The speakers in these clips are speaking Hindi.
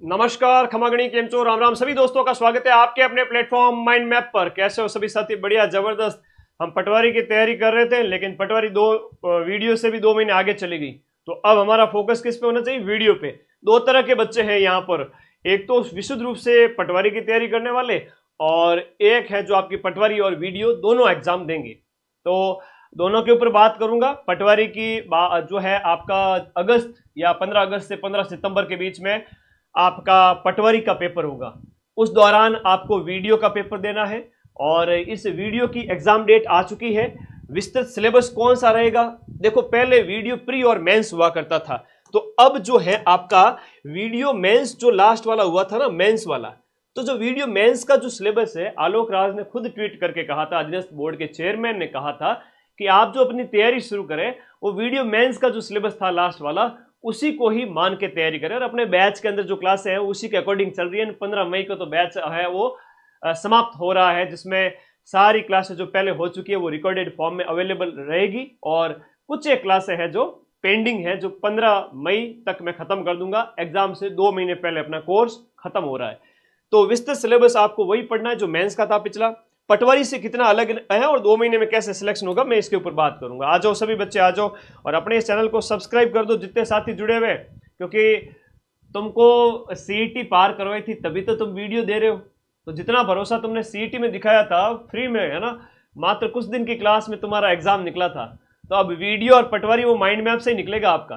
नमस्कार, खमागणी केम चो, राम राम सभी दोस्तों का स्वागत है आपके अपने प्लेटफॉर्म माइंड मैप पर। कैसे हो सभी साथी? बढ़िया, जबरदस्त। हम पटवारी की तैयारी कर रहे थे, लेकिन पटवारी दो वीडियो से भी 2 महीने आगे चली गई। तो अब हमारा फोकस किस पे होना चाहिए? वीडियो पे। दो तरह के बच्चे हैं यहाँ पर, एक तो विशुद्ध रूप से पटवारी की तैयारी करने वाले, और एक है जो आपकी पटवारी और वीडियो दोनों एग्जाम देंगे। तो दोनों के ऊपर बात करूंगा। पटवारी की जो है आपका अगस्त या 15 अगस्त से 15 सितंबर के बीच में आपका पटवारी का पेपर होगा। उस दौरान आपको वीडियो का पेपर देना है, और इस वीडियो की एग्जाम डेट आ चुकी है। विस्तृत सिलेबस कौन सा रहेगा? देखो, पहले वीडियो प्री और मेंस हुआ करता था, तो अब जो है आपका वीडियो मेंस जो लास्ट वाला हुआ था ना, मेंस वाला, तो जो वीडियो मेंस का जो सिलेबस है, आलोक राज ने खुद ट्वीट करके कहा था, अधीनस्थ बोर्ड के चेयरमैन ने कहा था कि आप जो अपनी तैयारी शुरू करें वो वीडियो मेंस का जो सिलेबस था लास्ट वाला, उसी को ही मान के तैयारी करें। और अपने बैच के अंदर जो क्लास है उसी के अकॉर्डिंग चल रही है। 15 मई को तो बैच है वो समाप्त हो रहा है, जिसमें सारी क्लासेस जो पहले हो चुकी है वो रिकॉर्डेड फॉर्म में अवेलेबल रहेगी, और कुछ एक क्लासें हैं जो पेंडिंग है, जो 15 मई तक मैं खत्म कर दूंगा। एग्जाम से 2 महीने पहले अपना कोर्स खत्म हो रहा है। तो विस्तृत सिलेबस आपको वही पढ़ना है जो मेंस का था पिछला। पटवारी से कितना अलग है और 2 महीने में कैसे सिलेक्शन होगा, मैं इसके ऊपर बात करूंगा। आ जाओ सभी बच्चे, आ जाओ, और अपने इस चैनल को सब्सक्राइब कर दो जितने साथी जुड़े हुए, क्योंकि तुमको सीईटी पार करवाई थी तभी तो तुम वीडियो दे रहे हो। तो जितना भरोसा तुमने सीईटी में दिखाया था फ्री में, है ना, मात्र कुछ दिन की क्लास में तुम्हारा एग्जाम निकला था, तो अब वीडियो और पटवारी वो माइंड मैप से ही निकलेगा आपका।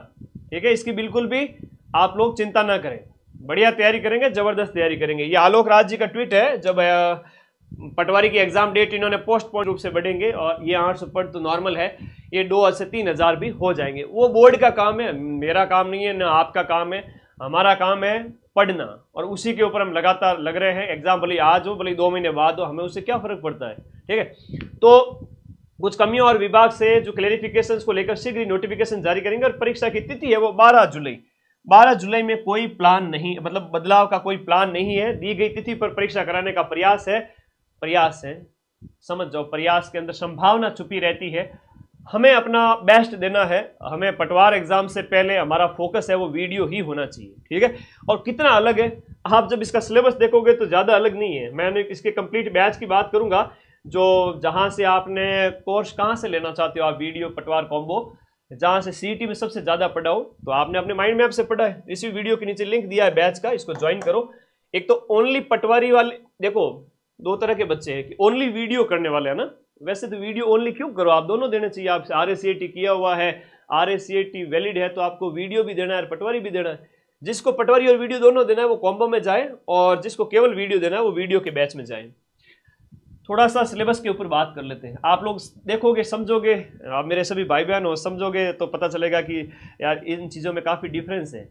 ठीक है, इसकी बिल्कुल भी आप लोग चिंता ना करें, बढ़िया तैयारी करेंगे, जबरदस्त तैयारी करेंगे। ये आलोक राज जी का ट्वीट है, जब पटवारी की एग्जाम डेट इन्होंने पोस्टपोन रूप से बढ़ेंगे, और ये 800 पद तो नॉर्मल है, ये 2 से 3,000 भी हो जाएंगे। वो बोर्ड का काम है, मेरा काम नहीं है, ना आपका काम है। हमारा काम है पढ़ना, और उसी के ऊपर हम लगातार लग रहे हैं। एग्जाम भले आज हो, भले 2 महीने बाद हो, हमें उससे क्या फर्क पड़ता है। ठीक है, तो कुछ कमियों और विभाग से जो क्लेरिफिकेशन को लेकर शीघ्र ही नोटिफिकेशन जारी करेंगे। और परीक्षा की तिथि है वो 12 जुलाई। 12 जुलाई में कोई प्लान नहीं, मतलब बदलाव का कोई प्लान नहीं है। दी गई तिथि पर परीक्षा कराने का प्रयास है, समझ जाओ, प्रयास के अंदर संभावना छुपी रहती है। हमें अपना बेस्ट देना है। हमें पटवार एग्जाम से पहले हमारा फोकस है वो वीडियो ही होना चाहिए। ठीक है, और कितना अलग है, आप जब इसका सिलेबस देखोगे तो ज्यादा अलग नहीं है। मैंने इसके कंप्लीट बैच की बात करूंगा, जो जहां से आपने कोर्स कहां से लेना चाहते हो आप, वीडियो पटवार कॉम्बो, जहां से सीईटी में सबसे ज्यादा पढ़ा हो, तो आपने अपने माइंड मैप से पढ़ा है। इसी वीडियो के नीचे लिंक दिया है बैच का, इसको ज्वाइन करो। एक तो ओनली पटवारी वाले, देखो 2 तरह के बच्चे हैं कि ओनली वीडियो करने वाले हैं ना। वैसे तो वीडियो ओनली क्यों करो, आप दोनों देने चाहिए। आपसे RACAT किया हुआ है, RACAT वैलिड है, तो आपको वीडियो भी देना है, पटवारी भी देना है। जिसको पटवारी और वीडियो दोनों देना है वो कॉम्बो में जाए, और जिसको केवल वीडियो देना है वो वीडियो के बैच में जाए। थोड़ा सा सिलेबस के ऊपर बात कर लेते हैं। आप लोग देखोगे, समझोगे, आप मेरे सभी भाई बहन हो, समझोगे तो पता चलेगा कि यार इन चीज़ों में काफ़ी डिफरेंस है।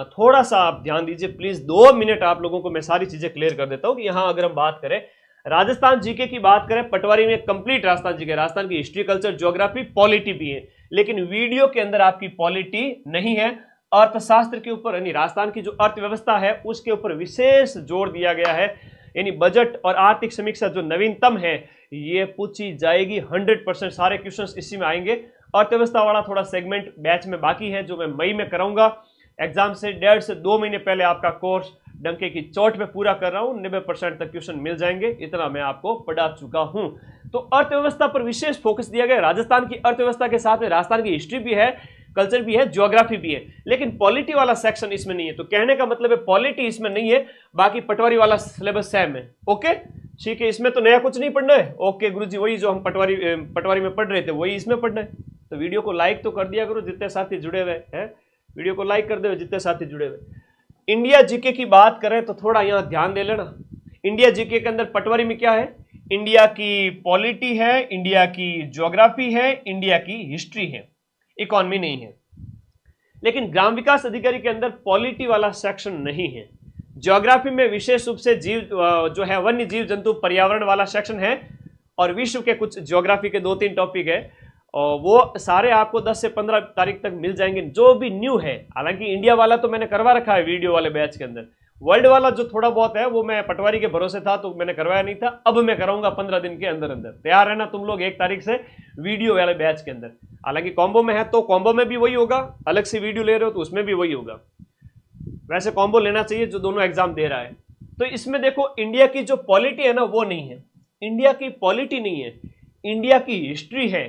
थोड़ा सा आप ध्यान दीजिए प्लीज़। 2 मिनट आप लोगों को मैं सारी चीज़ें क्लियर कर देता हूँ कि यहाँ अगर हम बात करें राजस्थान जीके की बात करें, पटवारी में कंप्लीट राजस्थान जीके, राजस्थान की हिस्ट्री, कल्चर, ज्योग्राफी, पॉलिटी भी है, लेकिन वीडियो के अंदर आपकी पॉलिटी नहीं है। अर्थशास्त्र के ऊपर, यानी राजस्थान की जो अर्थव्यवस्था है उसके ऊपर विशेष जोर दिया गया है। यानी बजट और आर्थिक समीक्षा जो नवीनतम है ये पूछी जाएगी 100%। सारे क्वेश्चंस इसी में आएंगे। अर्थव्यवस्था वाला थोड़ा सेगमेंट बैच में बाकी है, जो मैं मई में कराऊंगा। एग्जाम से 1.5 से 2 महीने पहले आपका कोर्स डंके की चोट पे पूरा कर रहा हूं। 90% तक क्वेश्चन मिल जाएंगे, इतना मैं आपको पढ़ा चुका हूं। तो अर्थव्यवस्था पर विशेष फोकस दिया गया। राजस्थान की अर्थव्यवस्था के साथ में राजस्थान की हिस्ट्री भी है, कल्चर भी है, ज्योग्राफी भी है, लेकिन पॉलिटी वाला सेक्शन इसमें नहीं है। तो कहने का मतलब है पॉलिटी इसमें नहीं है, बाकी पटवारी वाला सिलेबस सेम है। ओके, ठीक है, इसमें तो नया कुछ नहीं पढ़ना है। ओके गुरुजी, वही जो हम पटवारी में पढ़ रहे थे वही इसमें पढ़ना है। तो वीडियो को लाइक तो कर दिया करो जितने साथी जुड़े हुए हैं, वीडियो को लाइक कर दो जितने साथी जुड़े हुए। इंडिया जीके की बात करें तो थोड़ा यहाँ ध्यान दे लेना। इंडिया जीके के अंदर पटवारी में क्या है? इंडिया की पॉलिटी है, इंडिया की ज्योग्राफी है, इंडिया की हिस्ट्री है, इकोनॉमी नहीं है। लेकिन ग्राम विकास अधिकारी के अंदर पॉलिटी वाला सेक्शन नहीं है। ज्योग्राफी में विशेष रूप से जीव जो है वन्य जीव जंतु पर्यावरण वाला सेक्शन है, और विश्व के कुछ ज्योग्राफी के 2-3 टॉपिक है, और वो सारे आपको 10 से 15 तारीख तक मिल जाएंगे, जो भी न्यू है। हालांकि इंडिया वाला तो मैंने करवा रखा है वीडियो वाले बैच के अंदर। वर्ल्ड वाला जो थोड़ा बहुत है वो मैं पटवारी के भरोसे था तो मैंने करवाया नहीं था, अब मैं कराऊंगा 15 दिन के अंदर अंदर। तैयार है ना तुम लोग 1 तारीख से वीडियो वाले बैच के अंदर। हालांकि कॉम्बो में है तो कॉम्बो में भी वही होगा, अलग से वीडियो ले रहे हो तो उसमें भी वही होगा। वैसे कॉम्बो लेना चाहिए जो दोनों एग्जाम दे रहा है। तो इसमें देखो इंडिया की जो पॉलिटी है ना वो नहीं है, इंडिया की पॉलिटी नहीं है, इंडिया की हिस्ट्री है,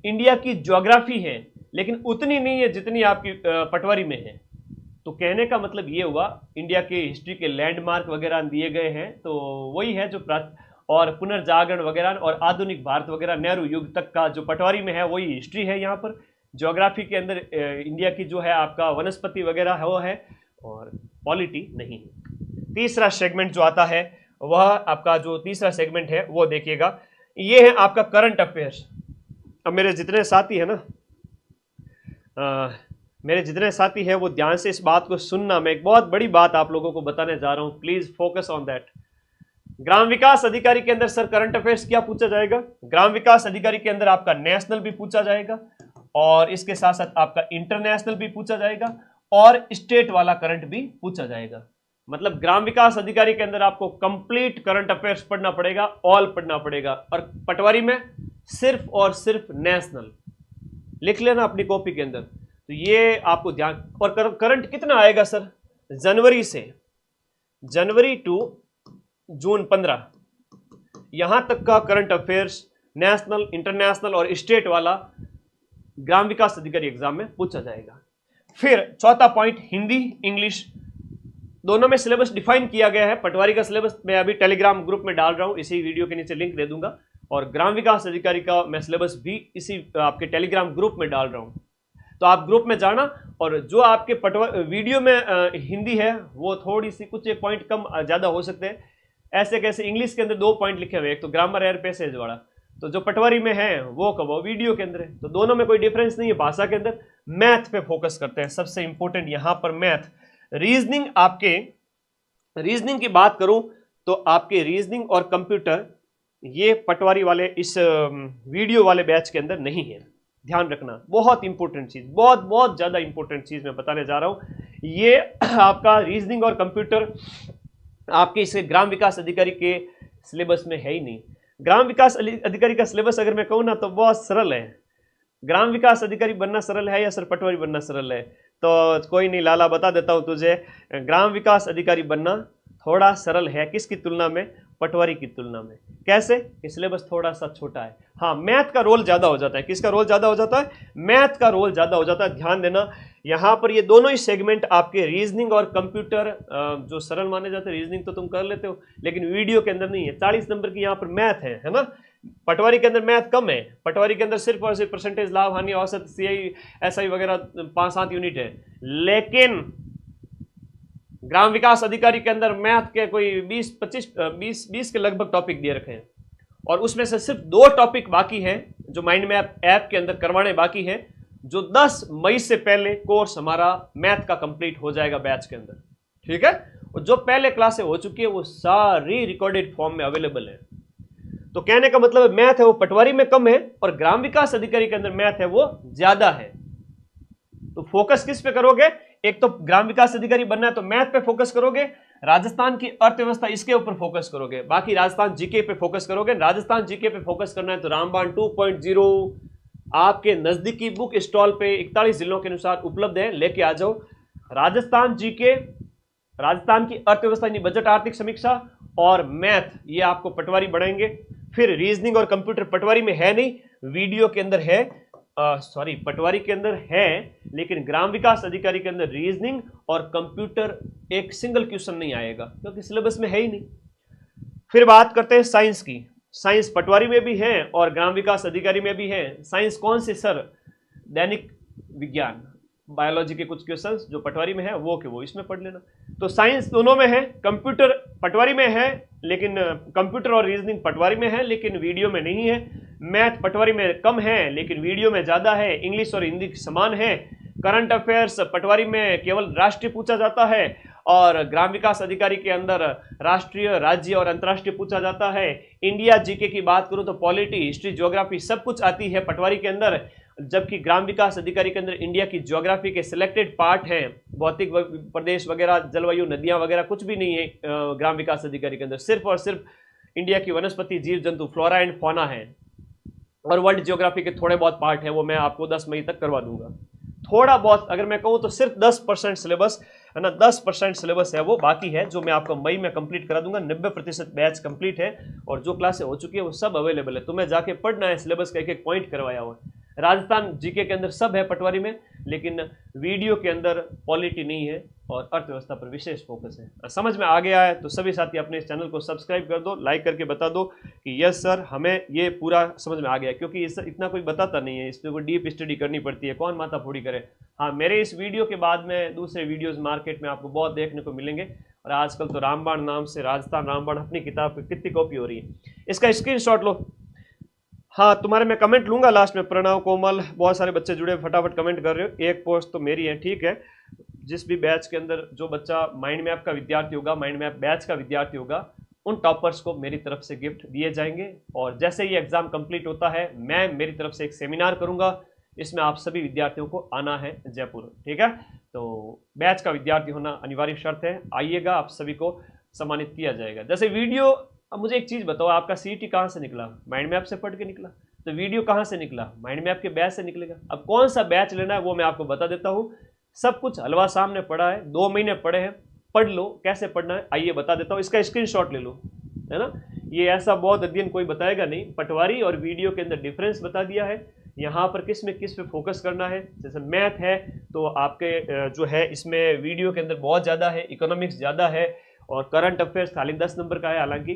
इंडिया की ज्योग्राफी है, लेकिन उतनी नहीं है जितनी आपकी पटवारी में है। तो कहने का मतलब ये हुआ इंडिया के हिस्ट्री के लैंडमार्क वगैरह दिए गए हैं, तो वही है जो और पुनर्जागरण वगैरह और आधुनिक भारत वगैरह नेहरू युग तक का जो पटवारी में है वही हिस्ट्री है। यहाँ पर ज्योग्राफी के अंदर इंडिया की जो है आपका वनस्पति वगैरह है वो है, और पॉलिटी नहीं है। तीसरा सेगमेंट जो आता है वह आपका जो तीसरा सेगमेंट है वो देखिएगा, ये है आपका करंट अफेयर्स। अब मेरे जितने साथी है ना मेरे जितने साथी हैं वो ध्यान से इस बात को सुनना, मैं एक बहुत बड़ी बात आप लोगों को बताने जा रहा हूं, प्लीज फोकस ऑन दैट। ग्राम विकास अधिकारी के अंदर सर करंट अफेयर्स क्या पूछा जाएगा? ग्राम विकास अधिकारी के अंदर आपका नेशनल भी पूछा जाएगा और इसके साथ साथ आपका इंटरनेशनल भी पूछा जाएगा और स्टेट वाला करंट भी पूछा जाएगा। मतलब ग्राम विकास अधिकारी के अंदर आपको कंप्लीट करंट अफेयर्स पढ़ना पड़ेगा, ऑल पढ़ना पड़ेगा, और पटवारी में सिर्फ और सिर्फ नेशनल। लिख लेना अपनी कॉपी के अंदर, तो ये आपको ध्यान। और करंट कितना आएगा सर? जनवरी टू जून 15 यहां तक का करंट अफेयर्स नेशनल, इंटरनेशनल और स्टेट वाला ग्राम विकास अधिकारी एग्जाम में पूछा जाएगा। फिर चौथा पॉइंट, हिंदी इंग्लिश दोनों में सिलेबस डिफाइन किया गया है। पटवारी का सिलेबस मैं अभी टेलीग्राम ग्रुप में डाल रहा हूं, इसी वीडियो के नीचे लिंक दे दूंगा, और ग्राम विकास अधिकारी का मैं सिलेबस भी इसी आपके टेलीग्राम ग्रुप में डाल रहा हूं, तो आप ग्रुप में जाना। और जो आपके वीडियो में हिंदी है वो थोड़ी सी कुछ एक पॉइंट कम ज़्यादा हो सकते हैं। ऐसे कैसे? इंग्लिश के अंदर 2 पॉइंट लिखे हुए, एक तो ग्रामर एयर पैसेज वाला, तो जो पटवारी में है वो कब वो वीडियो के अंदर है, तो दोनों में कोई डिफरेंस नहीं है। भाषा के अंदर मैथ पे फोकस करते हैं, सबसे इंपॉर्टेंट यहाँ पर मैथ। रीजनिंग, आपके रीजनिंग की बात करूं तो आपके रीजनिंग और कंप्यूटर ये पटवारी वाले इस वीडियो वाले बैच के अंदर नहीं है, ध्यान रखना। बहुत इंपॉर्टेंट चीज, बहुत बहुत ज्यादा इंपॉर्टेंट चीज मैं बताने जा रहा हूं। ये आपका रीजनिंग और कंप्यूटर आपके इस ग्राम विकास अधिकारी के सिलेबस में है ही नहीं। ग्राम विकास अधिकारी का सिलेबस अगर मैं कहूँ ना तो बहुत सरल है। ग्राम विकास अधिकारी बनना सरल है या सर पटवारी बनना सरल है? तो कोई नहीं लाला, बता देता हूं तुझे, ग्राम विकास अधिकारी बनना थोड़ा सरल है। किसकी तुलना में? पटवारी की तुलना में। कैसे? सिलेबस थोड़ा सा छोटा है। हाँ, मैथ का रोल ज्यादा हो जाता है। किसका रोल ज्यादा हो जाता है? मैथ का रोल ज्यादा हो जाता है। ध्यान देना, यहाँ पर ये दोनों ही सेगमेंट आपके रीजनिंग और कंप्यूटर जो सरल माने जाते हैं, रीजनिंग तो तुम कर लेते हो लेकिन वीडियो के अंदर नहीं है। 40 नंबर की यहाँ पर मैथ है ना। पटवारी के अंदर मैथ कम है, पटवारी के अंदर सिर्फ और सिर्फ परसेंटेज, लाभ हानि, औसत, सीआई, एसआई वगैरह 5-7 यूनिट है। लेकिन ग्राम विकास अधिकारी के अंदर मैथ के कोई 20 के लगभग टॉपिक दिए रखे हैं, और उसमें से सिर्फ 2 टॉपिक बाकी हैं जो माइंड मैप ऐप के अंदर करवाने बाकी है, जो 10 मई से पहले कोर्स हमारा मैथ का कंप्लीट हो जाएगा बैच के अंदर। ठीक है, और जो पहले क्लासें हो चुकी है वो सारी रिकॉर्डेड फॉर्म में अवेलेबल है। तो कहने का मतलब मैथ है वो पटवारी में कम है और ग्राम विकास अधिकारी के अंदर मैथ है वो ज्यादा है। तो फोकस किस पे करोगे? एक तो ग्राम विकास अधिकारी बनना है तो मैथ पे फोकस करोगे, राजस्थान की अर्थव्यवस्था इसके ऊपर फोकस करोगे, बाकी राजस्थान जीके पे फोकस करोगे। राजस्थान जीके पे फोकस करना है तो रामबाण 2.0 आपके नजदीकी बुक स्टॉल पे 41 जिलों के अनुसार उपलब्ध है, लेके आ जाओ। राजस्थान जीके, राजस्थान की अर्थव्यवस्था यानी बजट आर्थिक समीक्षा और मैथ, ये आपको पटवारी बढ़ाएंगे। फिर रीजनिंग और कंप्यूटर पटवारी में है नहीं, वीडियो के अंदर है, सॉरी पटवारी के अंदर है, लेकिन ग्राम विकास अधिकारी के अंदर रीजनिंग और कंप्यूटर एक सिंगल क्वेश्चन नहीं आएगा क्योंकि सिलेबस में है ही नहीं। फिर बात करते हैं साइंस की। साइंस पटवारी में भी है और ग्राम विकास अधिकारी में भी है। साइंस कौन से सर? दैनिक विज्ञान, बायोलॉजी के कुछ क्वेश्चंस जो पटवारी में है वो के वो इसमें पढ़ लेना। तो साइंस दोनों में है, कंप्यूटर पटवारी में है लेकिन कंप्यूटर और रीजनिंग पटवारी में है लेकिन वीडियो में नहीं है। मैथ पटवारी में कम है लेकिन वीडियो में ज्यादा है। इंग्लिश और हिंदी समान है। करंट अफेयर्स पटवारी में केवल राष्ट्रीय पूछा जाता है और ग्राम विकास अधिकारी के अंदर राष्ट्रीय, राज्य और अंतर्राष्ट्रीय पूछा जाता है। इंडिया जीके की बात करूं तो पॉलिटी, हिस्ट्री, ज्योग्राफी सब कुछ आती है पटवारी के अंदर, जबकि ग्राम विकास अधिकारी के अंदर इंडिया की ज्योग्राफी के सिलेक्टेड पार्ट हैं। भौतिक प्रदेश वगैरह, जलवायु, नदियां वगैरह कुछ भी नहीं है ग्राम विकास अधिकारी के अंदर। सिर्फ और सिर्फ इंडिया की वनस्पति, जीव जंतु, फ्लोरा एंड फौना है, और वर्ल्ड ज्योग्राफी के थोड़े बहुत पार्ट है वो मैं आपको 10 मई तक करवा दूंगा। थोड़ा बहुत अगर मैं कहूँ तो सिर्फ 10% सिलेबस है ना। 10% सिलेबस है वो बाकी है, जो मैं आपको मई में कंप्लीट करा दूंगा। 90% बैच कंप्लीट है और जो क्लासें हो चुकी है वो सब अवेलेबल है। तुम्हें जाके पढ़ना है, सिलेबस का एक एक पॉइंट करवाया हुआ है। राजस्थान जीके के अंदर सब है पटवारी में, लेकिन वीडियो के अंदर पॉलिटी नहीं है और अर्थव्यवस्था पर विशेष फोकस है। समझ में आ गया है तो सभी साथी अपने इस चैनल को सब्सक्राइब कर दो, लाइक करके बता दो कि यस सर हमें ये पूरा समझ में आ गया, क्योंकि इस इतना कोई बताता नहीं है, इसमें कोई डीप स्टडी करनी पड़ती है, कौन माथा फोड़ी करे। हाँ, मेरे इस वीडियो के बाद में दूसरे वीडियोज मार्केट में आपको बहुत देखने को मिलेंगे। और आजकल तो रामबाण नाम से राजस्थान रामबाण अपनी किताब पे कितनी कॉपी हो रही है, इसका स्क्रीनशॉट लो। हाँ, तुम्हारे मैं कमेंट लूंगा लास्ट में। प्रणव, कोमल, बहुत सारे बच्चे जुड़े, फटाफट कमेंट कर रहे हो। एक पोस्ट तो मेरी है, ठीक है। जिस भी बैच के अंदर जो बच्चा माइंड मैप का विद्यार्थी होगा, माइंड मैप बैच का विद्यार्थी होगा, उन टॉपर्स को मेरी तरफ से गिफ्ट दिए जाएंगे। और जैसे ये एग्जाम कंप्लीट होता है, मैं मेरी तरफ से एक सेमिनार करूंगा, इसमें आप सभी विद्यार्थियों को आना है जयपुर, ठीक है। तो बैच का विद्यार्थी होना अनिवार्य शर्त है, आइएगा, आप सभी को सम्मानित किया जाएगा। जैसे वीडियो, अब मुझे एक चीज़ बताओ, आपका सीईटी कहाँ से निकला? माइंड मैप से पढ़ के निकला। तो वीडियो कहाँ से निकला? माइंड मैप के बैच से निकलेगा। अब कौन सा बैच लेना है वो मैं आपको बता देता हूँ। सब कुछ हलवा सामने पड़ा है, 2 महीने पड़े हैं, पढ़ लो। कैसे पढ़ना है आइए बता देता हूँ, इसका स्क्रीनशॉट ले लो, है ना। ये ऐसा बहुत अध्ययन कोई बताएगा नहीं, पटवारी और वीडियो के अंदर डिफरेंस बता दिया है। यहाँ पर किस में किस पे फोकस करना है। जैसे मैथ है तो आपके जो है इसमें वीडियो के अंदर बहुत ज़्यादा है, इकोनॉमिक्स ज़्यादा है, और करंट अफेयर्स खाली 10 नंबर का है हालांकि।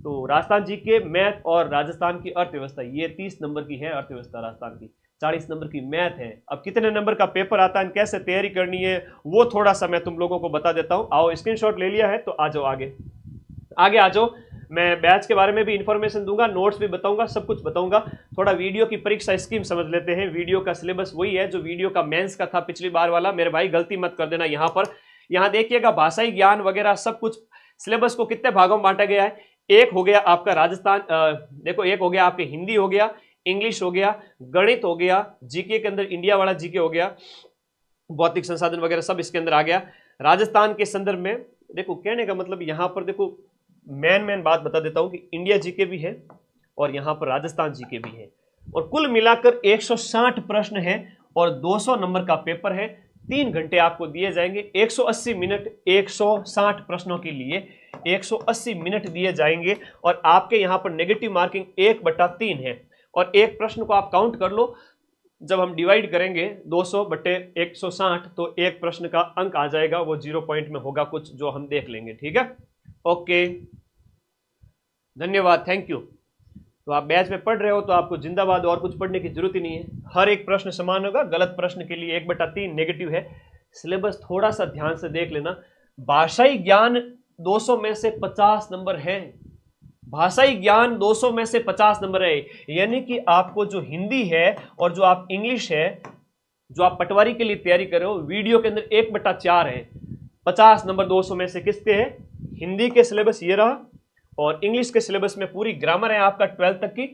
तो राजस्थान जी के मैथ और राजस्थान की अर्थव्यवस्था, ये 30 नंबर की है अर्थव्यवस्था राजस्थान की, 40 नंबर की मैथ है। अब कितने नंबर का पेपर आता है, कैसे तैयारी करनी है, वो थोड़ा सा मैं तुम लोगों को बता देता हूँ। आओ, स्क्रीनशॉट ले लिया है तो आ जाओ आगे, आगे आ जाओ। मैं बैच के बारे में भी इंफॉर्मेशन दूंगा, नोट्स भी बताऊंगा, सब कुछ बताऊंगा। थोड़ा वीडियो की परीक्षा स्कीम समझ लेते हैं। वीडियो का सिलेबस वही है जो वीडियो का मेंस का था पिछली बार वाला। मेरे भाई गलती मत कर देना यहाँ पर। यहाँ देखिएगा भाषाई ज्ञान वगैरह सब कुछ सिलेबस को कितने भागों में बांटा गया है। एक हो गया आपका राजस्थान, देखो एक हो गया आपके हिंदी हो गया, इंग्लिश हो गया, गणित हो गया, जीके के अंदर इंडिया वाला जीके हो गया, भौतिक संसाधन वगैरह सब इसके अंदर आ गया। राजस्थान के संदर्भ में देखो, कहने का मतलब यहाँ पर देखो मेन बात बता देता हूँ कि इंडिया जीके भी है और यहाँ पर राजस्थान जीके भी है, और कुल मिलाकर 160 प्रश्न है और 200 नंबर का पेपर है। 3 घंटे आपको दिए जाएंगे, 180 मिनट 160 प्रश्नों के लिए 180 मिनट दिए जाएंगे। और आपके यहाँ पर नेगेटिव मार्किंग 1/3 है, और एक प्रश्न को आप काउंट कर लो, जब हम डिवाइड करेंगे 200/160 तो एक प्रश्न का अंक आ जाएगा, वो 0 पॉइंट में होगा कुछ, जो हम देख लेंगे, ठीक है। ओके, धन्यवाद, थैंक यू। तो आप बैच में पढ़ रहे हो तो आपको जिंदाबाद, और कुछ पढ़ने की जरूरत ही नहीं है। हर एक प्रश्न समान होगा, गलत प्रश्न के लिए 1/3 नेगेटिव है। सिलेबस थोड़ा सा ध्यान से देख लेना। भाषाई ज्ञान 200 में से 50 नंबर है, भाषाई ज्ञान 200 में से 50 नंबर है। यानी कि आपको जो हिंदी है और जो आप इंग्लिश है, जो आप पटवारी के लिए तैयारी कर रहे हो, वीडियो के अंदर 1/4 है। 50 नंबर 200 में से किसके है? हिंदी के सिलेबस ये रहा, और इंग्लिश के सिलेबस में पूरी ग्रामर है आपका 12th तक की,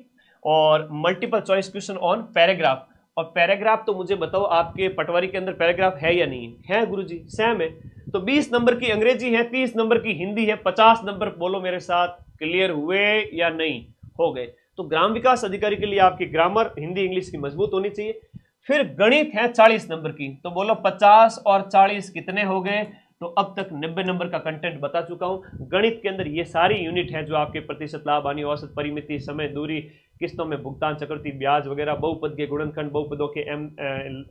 और multiple choice question on paragraph. और पैराग्राफ तो मुझे बताओ आपके पटवारी के अंदर पैराग्राफ है या नहीं है? गुरुजी सेम है। तो 20 नंबर की अंग्रेजी है, 30 नंबर की हिंदी है, 50 नंबर बोलो मेरे साथ, क्लियर हुए या नहीं? हो गए। तो ग्राम विकास अधिकारी के लिए आपकी ग्रामर हिंदी इंग्लिश की मजबूत होनी चाहिए। फिर गणित है 40 नंबर की, तो बोलो 50 और 40 कितने हो गए? तो अब तक 90 नंबर का कंटेंट बता चुका हूं। गणित के अंदर ये सारी यूनिट है जो आपके प्रतिशत लाभ, हानि, औसत, परिमिति, समय, दूरी, किस्तों में भुगतान, चक्रवृद्धि ब्याज वगैरह, बहुपद के गुणनखंड, बहुपदों के एम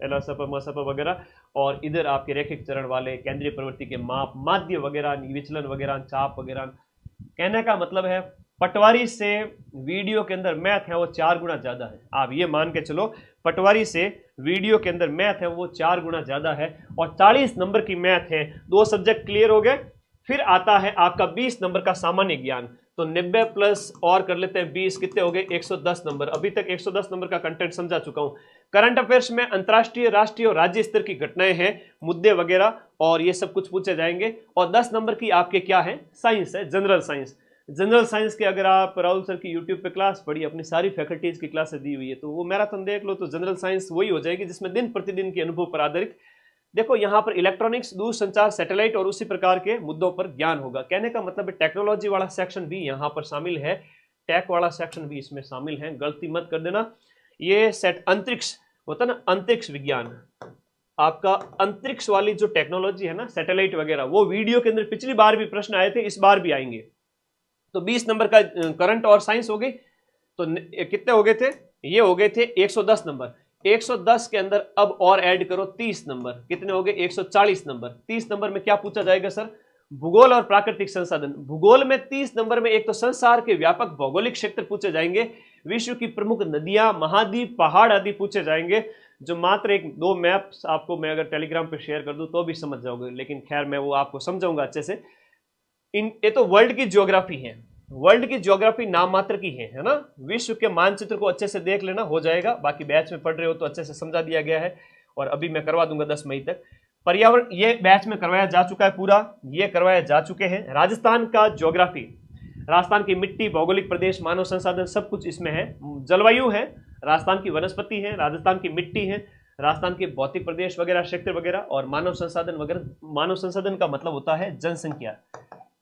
एलसप मसप वगैरह, और इधर आपके रेखिक चरण वाले, केंद्रीय प्रवृत्ति के माप, माध्य वगैरह, विचलन वगैरह, चाप वगैरह। कहने का मतलब है पटवारी से वीडियो के अंदर मैथ है वो 4 गुना ज्यादा है। आप ये मान के चलो, पटवारी से वीडियो के अंदर मैथ है वो 4 गुना ज्यादा है, और 40 नंबर की मैथ है। 2 सब्जेक्ट क्लियर हो गए। फिर आता है आपका 20 नंबर का सामान्य ज्ञान, तो 90 प्लस और कर लेते हैं 20, कितने हो गए? 110 नंबर। अभी तक 110 नंबर का कंटेंट समझा चुका हूं। करंट अफेयर्स में अंतर्राष्ट्रीय, राष्ट्रीय और राज्य स्तर की घटनाएं हैं, मुद्दे वगैरह, और ये सब कुछ पूछे जाएंगे। और 10 नंबर की आपके क्या है? साइंस है, जनरल साइंस। जनरल साइंस के अगर आप राहुल सर की यूट्यूब पे क्लास पढ़ी, अपनी सारी फैकल्टीज की क्लासेस दी हुई है, तो वो मैराथन देख लो, तो जनरल साइंस वही हो जाएगी जिसमें दिन प्रतिदिन के अनुभव पर आधारित, देखो यहाँ पर इलेक्ट्रॉनिक्स, दूरसंचार, सैटेलाइट और उसी प्रकार के मुद्दों पर ज्ञान होगा। कहने का मतलब है टेक्नोलॉजी वाला सेक्शन भी यहाँ पर शामिल है, टेक वाला सेक्शन भी इसमें शामिल है, गलती मत कर देना। ये सेट अंतरिक्ष होता ना, अंतरिक्ष विज्ञान, आपका अंतरिक्ष वाली जो टेक्नोलॉजी है ना, सैटेलाइट वगैरह, वो वीडियो के अंदर पिछली बार भी प्रश्न आए थे, इस बार भी आएंगे। तो 20 नंबर का करंट और साइंस हो गई। तो कितने हो गए थे? ये हो गए थे 110 नंबर। 110 के अंदर अब और ऐड करो 30 नंबर, कितने हो गए? 140 नंबर। 30 नंबर में क्या पूछा जाएगा सर? भूगोल और प्राकृतिक संसाधन। भूगोल में 30 नंबर में एक तो संसार के व्यापक भौगोलिक क्षेत्र पूछे जाएंगे, विश्व की प्रमुख नदियां, महाद्वीप, पहाड़ आदि पूछे जाएंगे, जो मात्र एक दो मैप्स आपको मैं अगर टेलीग्राम पे शेयर कर दूं तो भी समझ जाओगे, लेकिन खैर मैं वो आपको समझाऊंगा अच्छे से। ये तो वर्ल्ड की ज्योग्राफी है, वर्ल्ड की ज्योग्राफी नाम मात्र की है ना। विश्व के मानचित्र को अच्छे से देख लेना, हो जाएगा। बाकी बैच में पढ़ रहे हो तो अच्छे से समझा दिया गया है, और अभी मैं करवा दूंगा 10 मई तक। पर्यावरण ये बैच में करवाया जा चुका है पूरा, ये करवाया जा चुके हैं। राजस्थान का ज्योग्राफी, राजस्थान की मिट्टी, भौगोलिक प्रदेश, मानव संसाधन सब कुछ इसमें है। जलवायु है, राजस्थान की वनस्पति है, राजस्थान की मिट्टी है, राजस्थान के भौतिक प्रदेश वगैरह, क्षेत्र वगैरह, और मानव संसाधन वगैरह। मानव संसाधन का मतलब होता है जनसंख्या।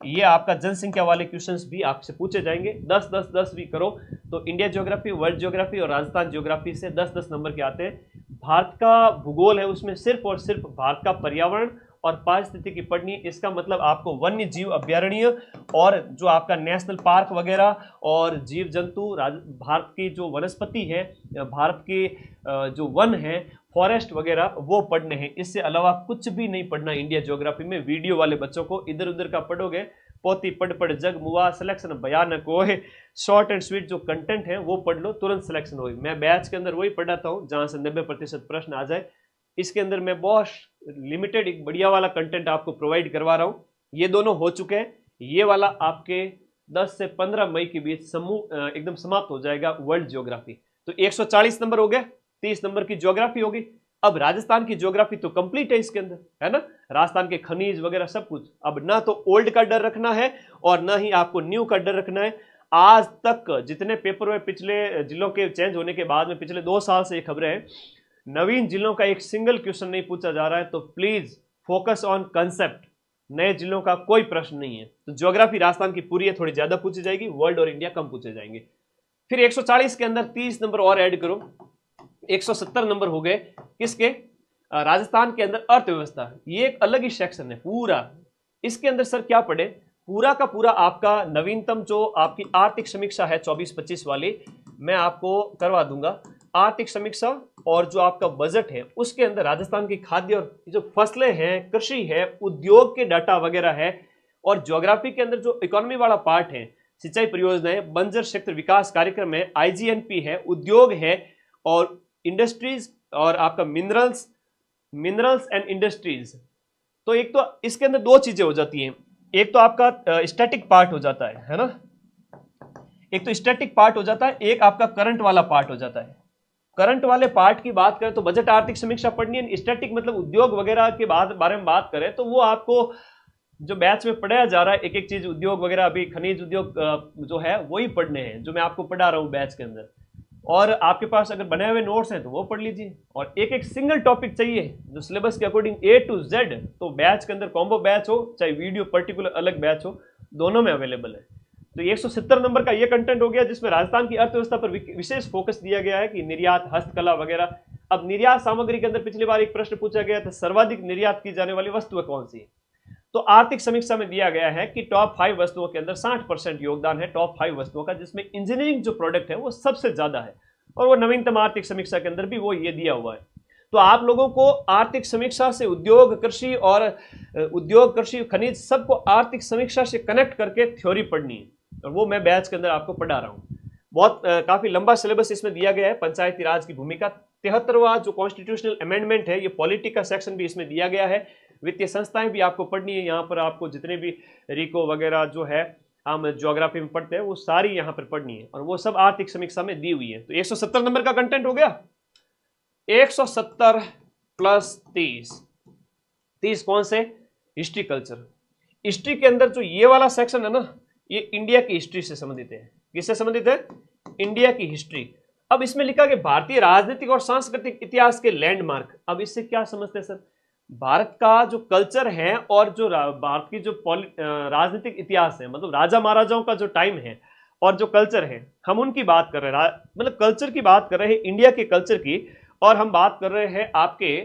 ये आपका जनसंख्या वाले क्वेश्चंस भी आपसे पूछे जाएंगे। 10 10 10 भी करो तो इंडिया ज्योग्राफी, वर्ल्ड ज्योग्राफी और राजस्थान ज्योग्राफी से 10 10 नंबर के आते हैं। भारत का भूगोल है, उसमें सिर्फ और सिर्फ भारत का पर्यावरण और पारिस्थितिकी पढ़नी। इसका मतलब आपको वन्य जीव अभ्यारण्य और जो आपका नेशनल पार्क वगैरह और जीव जंतु, भारत की जो वनस्पति है, भारत के जो वन है, फॉरेस्ट वगैरह, वो पढ़ने हैं। इससे अलावा कुछ भी नहीं पढ़ना इंडिया ज्योग्राफी में। वीडियो वाले बच्चों को इधर उधर का पढ़ोगे, पोती पढ़ पढ़ जग मुआ, सिलेक्शन भयानक हो है। शॉर्ट एंड स्वीट जो कंटेंट है वो पढ़ लो, तुरंत सिलेक्शन होगी। मैं बैच के अंदर वही पढ़ाता हूँ जहां से 90% प्रश्न आ जाए। इसके अंदर मैं बहुत लिमिटेड एक बढ़िया वाला कंटेंट आपको प्रोवाइड करवा रहा हूँ। ये दोनों हो चुके हैं। ये वाला आपके 10 से 15 मई के बीच समूह एकदम समाप्त हो जाएगा, वर्ल्ड ज्योग्राफी। तो 140 नंबर हो गए, 30 नंबर की ज्योग्राफी होगी। अब राजस्थान की ज्योग्राफी तो कंप्लीट है इसके अंदर, है ना। राजस्थान के खनिज वगैरह सब कुछ। अब ना तो ओल्ड का डर रखना है और ना ही आपको न्यू का डर रखना है। आज तक जितने पेपर में पिछले जिलों के चेंज होने के बाद में पिछले 2 साल से ये खबरें हैं, नवीन जिलों का एक सिंगल क्वेश्चन नहीं पूछा जा रहा है। तो प्लीज फोकस ऑन कंसेप्ट, नए जिलों का कोई प्रश्न नहीं है। तो ज्योग्राफी राजस्थान की पूरी है, थोड़ी ज्यादा पूछी जाएगी, वर्ल्ड और इंडिया कम पूछे जाएंगे। फिर 140 के अंदर 30 नंबर और ऐड करो, 170 नंबर हो गए किसके? राजस्थान के अंदर अर्थव्यवस्था। ये एक अलग ही सेक्शन है पूरा। इसके अंदर सर क्या पढ़े? पूरा का पूरा आपका नवीनतम जो आपकी आर्थिक समीक्षा है 24-25 वाली, मैं आपको करवा दूंगा। आर्थिक समीक्षा और जो आपका बजट है उसके अंदर राजस्थान की खाद्य और जो फसलें हैं, कृषि है, उद्योग के डाटा वगैरह है, और ज्योग्राफी के अंदर जो इकोनॉमी वाला पार्ट है, सिंचाई परियोजनाएं, बंजर क्षेत्र विकास कार्यक्रम है, IGNP है, उद्योग है, और इंडस्ट्रीज, और आपका मिनरल्स एंड इंडस्ट्रीज। तो एक तो इसके अंदर दो चीजें हो जाती हैं। एक तो आपका स्टैटिक पार्ट हो जाता है ना, एक तो स्टैटिक पार्ट हो जाता है, एक आपका करंट वाला पार्ट हो जाता है। करंट वाले पार्ट की बात करें तो बजट आर्थिक समीक्षा पढ़नी है। स्टैटिक मतलब उद्योग वगैरह के बारे में बात करें तो वो आपको जो बैच में पढ़ाया जा रहा है, एक एक चीज उद्योग वगैरह, अभी खनिज उद्योग जो है वही पढ़ने हैं जो मैं आपको पढ़ा रहा हूँ बैच के अंदर। और आपके पास अगर बने हुए नोट्स हैं तो वो पढ़ लीजिए। और एक एक सिंगल टॉपिक चाहिए जो सिलेबस के अकॉर्डिंग A to Z, तो बैच के अंदर कॉम्बो बैच हो चाहे वीडियो पर्टिकुलर अलग बैच हो, दोनों में अवेलेबल है। तो 170 नंबर का ये कंटेंट हो गया जिसमें राजस्थान की अर्थव्यवस्था पर विशेष फोकस दिया गया है कि निर्यात, हस्तकला वगैरह। अब निर्यात सामग्री के अंदर पिछली बार एक प्रश्न पूछा गया था, सर्वाधिक निर्यात की जाने वाली वस्तु कौन सी है? तो आर्थिक समीक्षा में दिया गया है कि टॉप 5 वस्तुओं के अंदर 60% योगदान है टॉप 5 वस्तुओं का, जिसमें इंजीनियरिंग जो प्रोडक्ट है वो सबसे ज्यादा है। और वो नवीनतम आर्थिक समीक्षा के अंदर भी वो ये दिया हुआ है। तो आप लोगों को आर्थिक समीक्षा से उद्योग, कृषि और उद्योग, कृषि, खनिज सबको आर्थिक समीक्षा से कनेक्ट करके थ्योरी पढ़नी है, और वो मैं बैच के अंदर आपको पढ़ा रहा हूँ। बहुत काफी लंबा सिलेबस इसमें दिया गया है। पंचायती राज की भूमिका, 73वां जो कॉन्स्टिट्यूशनल अमेंडमेंट है, ये पॉलिटी का सेक्शन भी इसमें दिया गया है। वित्तीय संस्थाएं भी आपको पढ़नी है। यहाँ पर आपको जितने भी रिको वगैरह जो है हम ज्योग्राफी में पढ़ते हैं वो सारी यहाँ पर पढ़नी है, और वो सब आर्थिक समीक्षा में दी हुई है। तो 170 नंबर का कंटेंट हो गया। 170 प्लस 30 कौन से? History, culture. हिस्ट्री के अंदर जो ये वाला सेक्शन है ना, ये इंडिया की हिस्ट्री से संबंधित है। किससे संबंधित है? इंडिया की हिस्ट्री। अब इसमें लिखा कि भारतीय राजनीतिक और सांस्कृतिक इतिहास के लैंडमार्क। अब इससे क्या समझते हैं सर? भारत का जो कल्चर है और जो भारत की जो राजनीतिक इतिहास है, मतलब राजा महाराजाओं का जो टाइम है और जो कल्चर है, हम उनकी बात कर रहे हैं। मतलब कल्चर की बात कर रहे हैं, इंडिया के कल्चर की। और हम बात कर रहे हैं आपके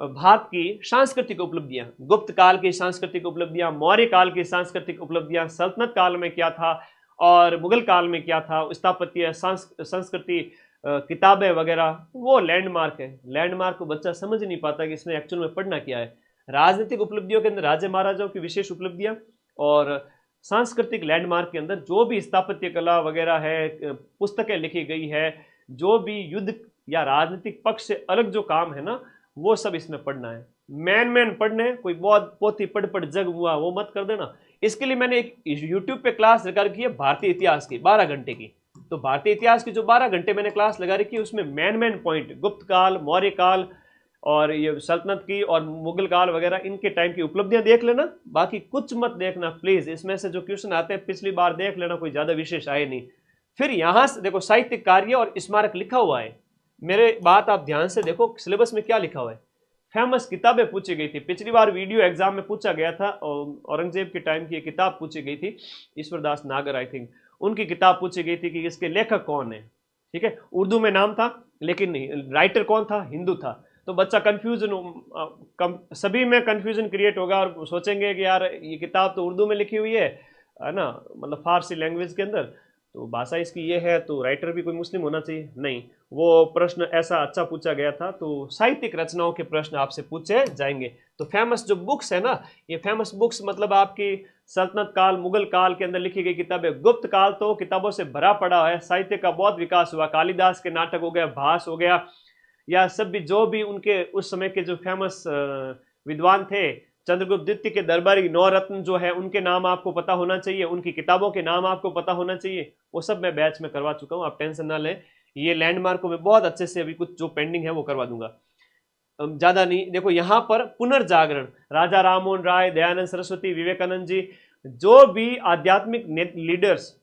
भारत की सांस्कृतिक उपलब्धियां, गुप्त काल की सांस्कृतिक उपलब्धियां, मौर्य काल की सांस्कृतिक उपलब्धियां, सल्तनत काल में क्या था और मुगल काल में क्या था, स्थापत्य संस्कृति, किताबें वगैरह, वो लैंडमार्क है। लैंडमार्क को बच्चा समझ नहीं पाता कि इसने एक्चुअल में पढ़ना क्या है। राजनीतिक उपलब्धियों के अंदर राजे महाराजाओं की विशेष उपलब्धियां, और सांस्कृतिक लैंडमार्क के अंदर जो भी स्थापत्य कला वगैरह है, पुस्तकें लिखी गई है, जो भी युद्ध या राजनीतिक पक्ष से अलग जो काम है ना, वो सब इसमें पढ़ना है। मैन पढ़ने, कोई बहुत पोथी पढ़ जग हुआ वो मत कर देना। इसके लिए मैंने एक यूट्यूब पे क्लास लगा रखी है भारतीय इतिहास की 12 घंटे की। तो भारतीय इतिहास की जो 12 घंटे मैंने क्लास लगा रखी है, उसमें मैन पॉइंट गुप्त काल, मौर्य काल और ये सल्तनत की और मुगल काल वगैरह, इनके टाइम की उपलब्धियां देख लेना, बाकी कुछ मत देखना प्लीज। इसमें से जो क्वेश्चन आते हैं पिछली बार देख लेना, कोई ज्यादा विशेष आए नहीं। फिर यहां से देखो साहित्यिक कार्य और स्मारक लिखा हुआ है। मेरे बात आप ध्यान से देखो, सिलेबस में क्या लिखा हुआ है। फेमस किताबें पूछी गई थी, पिछली बार वीडियो एग्जाम में पूछा गया था, औरंगजेब के टाइम की एक किताब पूछी गई थी, ईश्वरदास नागर आई थिंक, उनकी किताब पूछी गई थी कि इसके लेखक कौन है। ठीक है, उर्दू में नाम था लेकिन राइटर कौन था, हिंदू था। तो बच्चा कंफ्यूजन, सभी में कंफ्यूजन क्रिएट होगा और सोचेंगे कि यार ये किताब तो उर्दू में लिखी हुई है ना, मतलब फारसी लैंग्वेज के अंदर, तो भाषा इसकी ये है, तो राइटर भी कोई मुस्लिम होना चाहिए। नहीं, वो प्रश्न ऐसा अच्छा पूछा गया था। तो साहित्यिक रचनाओं के प्रश्न आपसे पूछे जाएंगे। तो फेमस जो बुक्स है ना, ये फेमस बुक्स मतलब आपकी सल्तनत काल, मुगल काल के अंदर लिखी गई किताबें। गुप्त काल तो किताबों से भरा पड़ा है, साहित्य का बहुत विकास हुआ, कालिदास के नाटक हो गया, भास हो गया, या सब भी जो भी उनके उस समय के जो फेमस विद्वान थे, चंद्रगुप्त द्वितीय के दरबारी 9 रत्न जो है, उनके नाम आपको पता होना चाहिए, उनकी किताबों के नाम आपको पता होना चाहिए। वो सब मैं बैच में करवा चुका हूँ, आप टेंशन ना लें। ये लैंडमार्क को मैं बहुत अच्छे से, अभी कुछ जो पेंडिंग है वो करवा दूंगा, ज्यादा नहीं। देखो यहाँ पर पुनर्जागरण, राजा राममोहन राय, दयानंद सरस्वती, विवेकानंद जी, जो भी आध्यात्मिक leaders,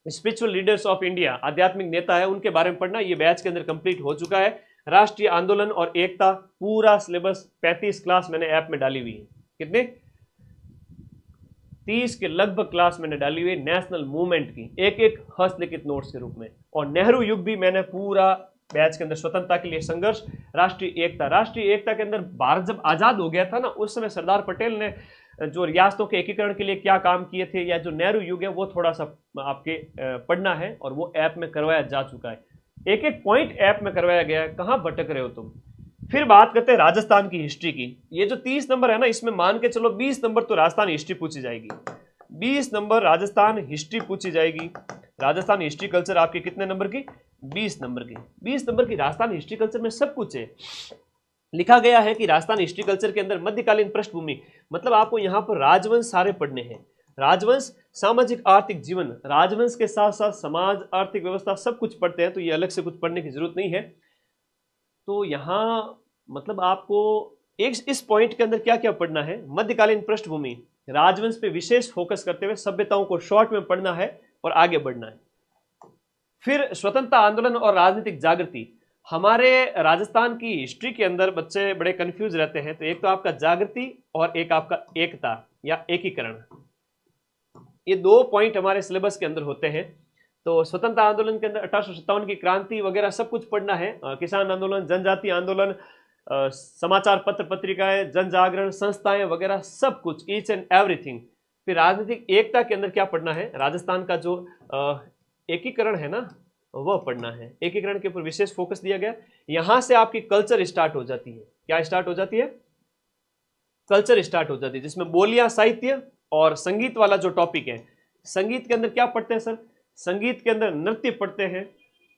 spiritual leaders of India, आध्यात्मिक नेता है, उनके बारे में पढ़ना, ये बैच के अंदर कंप्लीट हो चुका है। राष्ट्रीय आंदोलन और एकता, पूरा सिलेबस 35 क्लास मैंने ऐप में डाली हुई है। कितने? 30 के लगभग क्लास मैंने डाली हुई नेशनल मूवमेंट की, एक हस्तलिखित नोट्स के रूप में। और नेहरू युग भी मैंने पूरा बैच के अंदर, स्वतंत्रता के लिए संघर्ष, राष्ट्रीय एकता के अंदर भारत जब आजाद हो गया था ना, उस समय सरदार पटेल ने जो रियासतों के एकीकरण के लिए क्या काम किए थे, या जो नेहरू युग है वो थोड़ा सा आपके पढ़ना है, और वो ऐप में करवाया जा चुका है। एक पॉइंट ऐप में करवाया गया है, कहां भटक रहे हो तुम। फिर बात करते हैं राजस्थान की हिस्ट्री की। ये जो 30 नंबर है ना, इसमें मान के चलो 20 नंबर तो राजस्थान हिस्ट्री पूछी जाएगी, 20 नंबर राजस्थान हिस्ट्री पूछी जाएगी। राजस्थान हिस्ट्री कल्चर आपके कितने नंबर की? 20 नंबर की। 20 नंबर की राजस्थान हिस्ट्री कल्चर में सब कुछ है। लिखा गया है कि राजस्थान हिस्ट्री कल्चर के अंदर मध्यकालीन पृष्ठभूमि, मतलब आपको यहाँ पर राजवंश सारे पढ़ने हैं। राजवंश, सामाजिक आर्थिक जीवन, राजवंश के साथ साथ समाज, आर्थिक व्यवस्था, सब कुछ पढ़ते हैं, तो ये अलग से कुछ पढ़ने की जरूरत नहीं है। तो यहाँ मतलब आपको इस पॉइंट के अंदर क्या क्या पढ़ना है, मध्यकालीन पृष्ठभूमि, राजवंश पे विशेष फोकस करते हुए सभ्यताओं को शॉर्ट में पढ़ना है और आगे बढ़ना है। फिर स्वतंत्रता आंदोलन और राजनीतिक जागृति। हमारे राजस्थान की हिस्ट्री के अंदर बच्चे बड़े कंफ्यूज रहते हैं, तो एक तो आपका जागृति और एक आपका एकता या एकीकरण, ये 2 पॉइंट हमारे सिलेबस के अंदर होते हैं। तो स्वतंत्रता आंदोलन के अंदर 1857 की क्रांति वगैरह सब कुछ पढ़ना है, किसान आंदोलन, जनजाति आंदोलन, समाचार पत्र पत्रिकाएं, जन जागरण संस्थाएं वगैरह सब कुछ, ईच एंड एवरीथिंग। फिर राजनीतिक एकता के अंदर क्या पढ़ना है, राजस्थान का जो एकीकरण है ना, वह पढ़ना है। एकीकरण के ऊपर विशेष फोकस दिया गया। यहां से आपकी कल्चर स्टार्ट हो जाती है। क्या स्टार्ट हो जाती है? कल्चर स्टार्ट हो जाती है, जिसमें बोलियां, साहित्य और संगीत वाला जो टॉपिक है। संगीत के अंदर क्या पढ़ते हैं सर? संगीत के अंदर नृत्य पढ़ते हैं।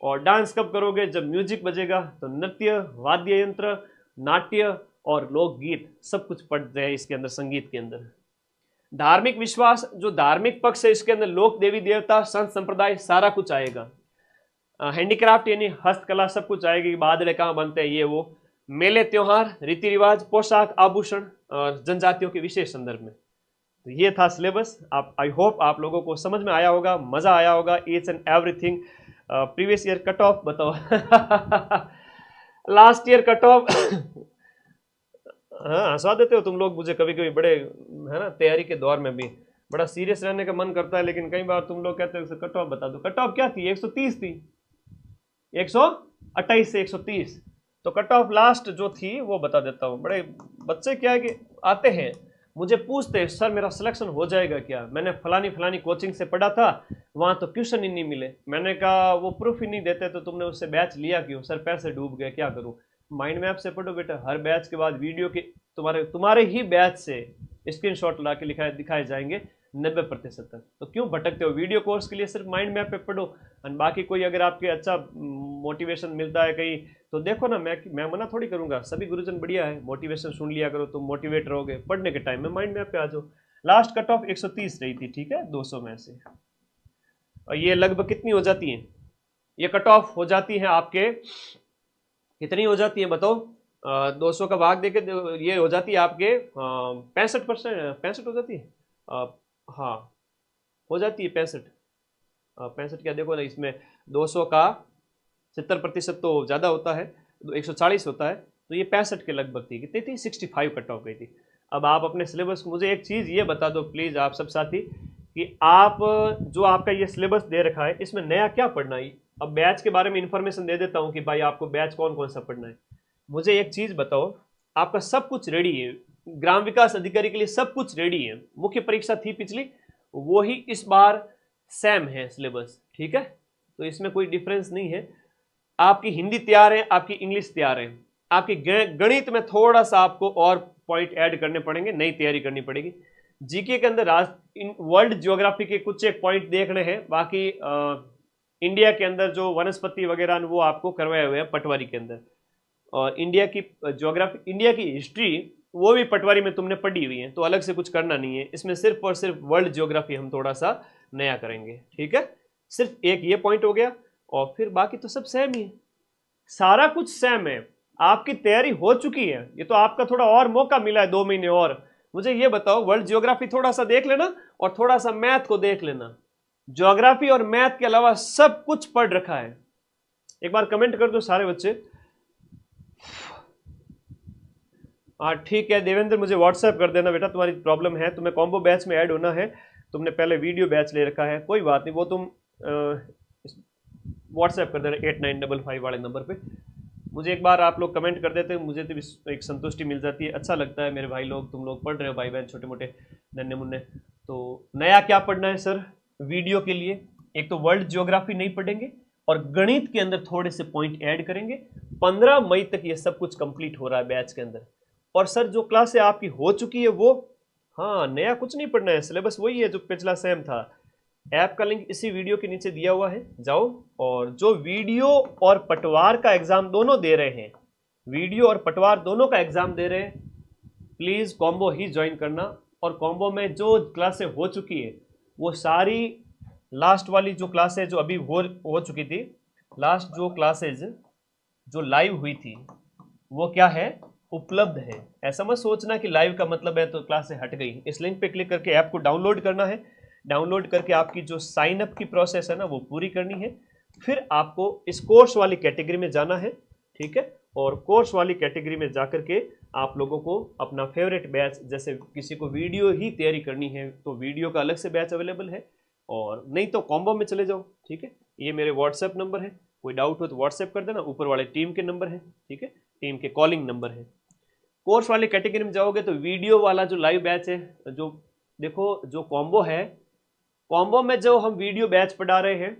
और डांस कब करोगे? जब म्यूजिक बजेगा। तो नृत्य, वाद्य यंत्र, नाट्य और लोकगीत सब कुछ पढ़ते हैं इसके अंदर, संगीत के अंदर। धार्मिक विश्वास, जो धार्मिक पक्ष है इसके अंदर लोक देवी देवता, संत संप्रदाय सारा कुछ आएगा। हैंडीक्राफ्ट यानी हस्तकला सब कुछ आएगी, बादले कहाँ बनते हैं ये वो, मेले त्योहार, रीति रिवाज, पोशाक, आभूषण और जनजातियों के विशेष संदर्भ में। तो ये था सिलेबस। आप, आई होप आप लोगों को समझ में आया होगा, मजा आया होगा, each and everything. Previous year cut off बताओ लास्ट ईयर कट ऑफ हाँ, हंसा देते हो तुम लोग मुझे कभी कभी, बड़े है ना, तैयारी के दौर में भी बड़ा सीरियस रहने का मन करता है, लेकिन कई बार तुम लोग कहते हो कट ऑफ बता दो। कट ऑफ क्या थी? 130 थी, 128 से 130। तो कट ऑफ लास्ट जो थी वो बता देता हूँ। बड़े बच्चे क्या है कि आते हैं मुझे पूछते हैं सर मेरा सिलेक्शन हो जाएगा क्या, मैंने फलानी फलानी कोचिंग से पढ़ा था, वहाँ तो क्वेश्चन ही नहीं मिले। मैंने कहा वो प्रूफ ही नहीं देते तो तुमने उससे बैच लिया क्यों? सर पैसे डूब गए, क्या करूँ? माइंड मैप से पढ़ो बेटा, हर बैच के बाद वीडियो के तुम्हारे ही बैच से स्क्रीनशॉट ला के दिखाए जाएंगे 90% तक। तो क्यों भटकते हो? वीडियो कोर्स के लिए सिर्फ माइंड मैप पे पढ़ो, और बाकी कोई अगर आपके अच्छा मोटिवेशन मिलता है कहीं तो देखो ना, मैं मना थोड़ी करूंगा। सभी गुरुजन बढ़िया है, मोटिवेशन सुन लिया करो, तुम मोटिवेट रहोगे। पढ़ने के टाइम में माइंड मैप पे आ जाओ। लास्ट कट ऑफ 130 रही थी, ठीक है, 200 में से। और ये लगभग कितनी हो जाती है? ये कट ऑफ हो जाती है आपके, कितनी हो जाती है बताओ? 200 का भाग देके ये हो जाती है आपके 65%, 65 हो जाती है। हाँ हो जाती है 65। 65 क्या देखो ना, इसमें 200 का 70% तो ज़्यादा होता है, तो 140 होता है, तो ये 65 के लगभग थी। कितनी थी? 65 कट ऑफ गई थी। अब आप अपने सिलेबस को, मुझे एक चीज़ ये बता दो प्लीज़ आप सब साथी, कि आप जो आपका ये सिलेबस दे रखा है इसमें नया क्या पढ़ना है? अब बैच के बारे में इंफॉर्मेशन दे देता हूँ कि भाई आपको बैच कौन कौन सा पढ़ना है। मुझे एक चीज़ बताओ, आपका सब कुछ रेडी है, ग्राम विकास अधिकारी के लिए सब कुछ रेडी है। मुख्य परीक्षा थी पिछली, वो ही इस बार सेम है सिलेबस, ठीक है, तो इसमें कोई डिफरेंस नहीं है। आपकी हिंदी तैयार है, आपकी इंग्लिश तैयार है, आपकी गणित में थोड़ा सा आपको और पॉइंट ऐड करने पड़ेंगे, नई तैयारी करनी पड़ेगी। जीके के अंदर वर्ल्ड ज्योग्राफी के कुछ एक पॉइंट देखने हैं, बाकी इंडिया के अंदर जो वनस्पति वगैरह वो आपको करवाए हुए हैं पटवारी के अंदर। और इंडिया की ज्योग्राफी, इंडिया की हिस्ट्री वो भी पटवारी में तुमने पढ़ी हुई है, तो अलग से कुछ करना नहीं है। इसमें सिर्फ और सिर्फ वर्ल्ड ज्योग्राफी हम थोड़ा सा नया करेंगे, ठीक है। सिर्फ एक ये पॉइंट हो गया, और फिर बाकी तो सब सेम ही है, सारा कुछ सेम है। आपकी तैयारी हो चुकी है, ये तो आपका थोड़ा और मौका मिला है 2 महीने और। मुझे ये बताओ, वर्ल्ड ज्योग्राफी थोड़ा सा देख लेना और थोड़ा सा मैथ को देख लेना। ज्योग्राफी और मैथ के अलावा सब कुछ पढ़ रखा है। एक बार कमेंट कर दो सारे बच्चे। हाँ ठीक है देवेंद्र, मुझे व्हाट्सएप कर देना बेटा, तुम्हारी प्रॉब्लम है, तुम्हें कॉम्बो बैच में ऐड होना है, तुमने पहले वीडियो बैच ले रखा है, कोई बात नहीं, वो तुम व्हाट्सएप कर देना 8955 वाले नंबर पे। मुझे एक बार आप लोग कमेंट कर देते हैं, मुझे तो एक संतुष्टि मिल जाती है, अच्छा लगता है मेरे भाई लोग, तुम लोग पढ़ रहे हो, भाई बहन छोटे मोटे नन्हे मुन्ने। तो नया क्या पढ़ना है सर वीडियो के लिए? एक तो वर्ल्ड ज्योग्राफी नहीं पढ़ेंगे, और गणित के अंदर थोड़े से पॉइंट ऐड करेंगे। 15 मई तक ये सब कुछ कंप्लीट हो रहा है बैच के अंदर। और सर जो क्लासें आपकी हो चुकी है वो, हाँ नया कुछ नहीं पढ़ना है, सिलेबस वही है जो पिछला सेम था। ऐप का लिंक इसी वीडियो के नीचे दिया हुआ है, जाओ। और जो वीडियो और पटवार का एग्जाम दोनों दे रहे हैं, वीडियो और पटवार दोनों का एग्जाम दे रहे हैं, प्लीज कॉम्बो ही ज्वाइन करना। और कॉम्बो में जो क्लासें हो चुकी है वो सारी, लास्ट वाली जो क्लासें जो अभी हो चुकी थी, लास्ट जो क्लासेज जो लाइव हुई थी वो क्या है, उपलब्ध है। ऐसा मत सोचना कि लाइव का मतलब है तो क्लास से हट गई। इस लिंक पे क्लिक करके ऐप को डाउनलोड करना है, डाउनलोड करके आपकी जो साइन अप की प्रोसेस है ना वो पूरी करनी है। फिर आपको इस कोर्स वाली कैटेगरी में जाना है, ठीक है। और कोर्स वाली कैटेगरी में जाकर के आप लोगों को अपना फेवरेट बैच, जैसे किसी को वीडियो ही तैयारी करनी है तो वीडियो का अलग से बैच अवेलेबल है, और नहीं तो कॉम्बो में चले जाओ, ठीक है। ये मेरे व्हाट्सएप नंबर है, कोई डाउट हो तो व्हाट्सएप कर देना, ऊपर वाले टीम के नंबर है, ठीक है, टीम के कॉलिंग नंबर है। कोर्स वाली कैटेगरी में जाओगे तो वीडियो वाला जो लाइव बैच है, जो देखो जो कॉम्बो है, कॉम्बो में जो हम वीडियो बैच पढ़ा रहे हैं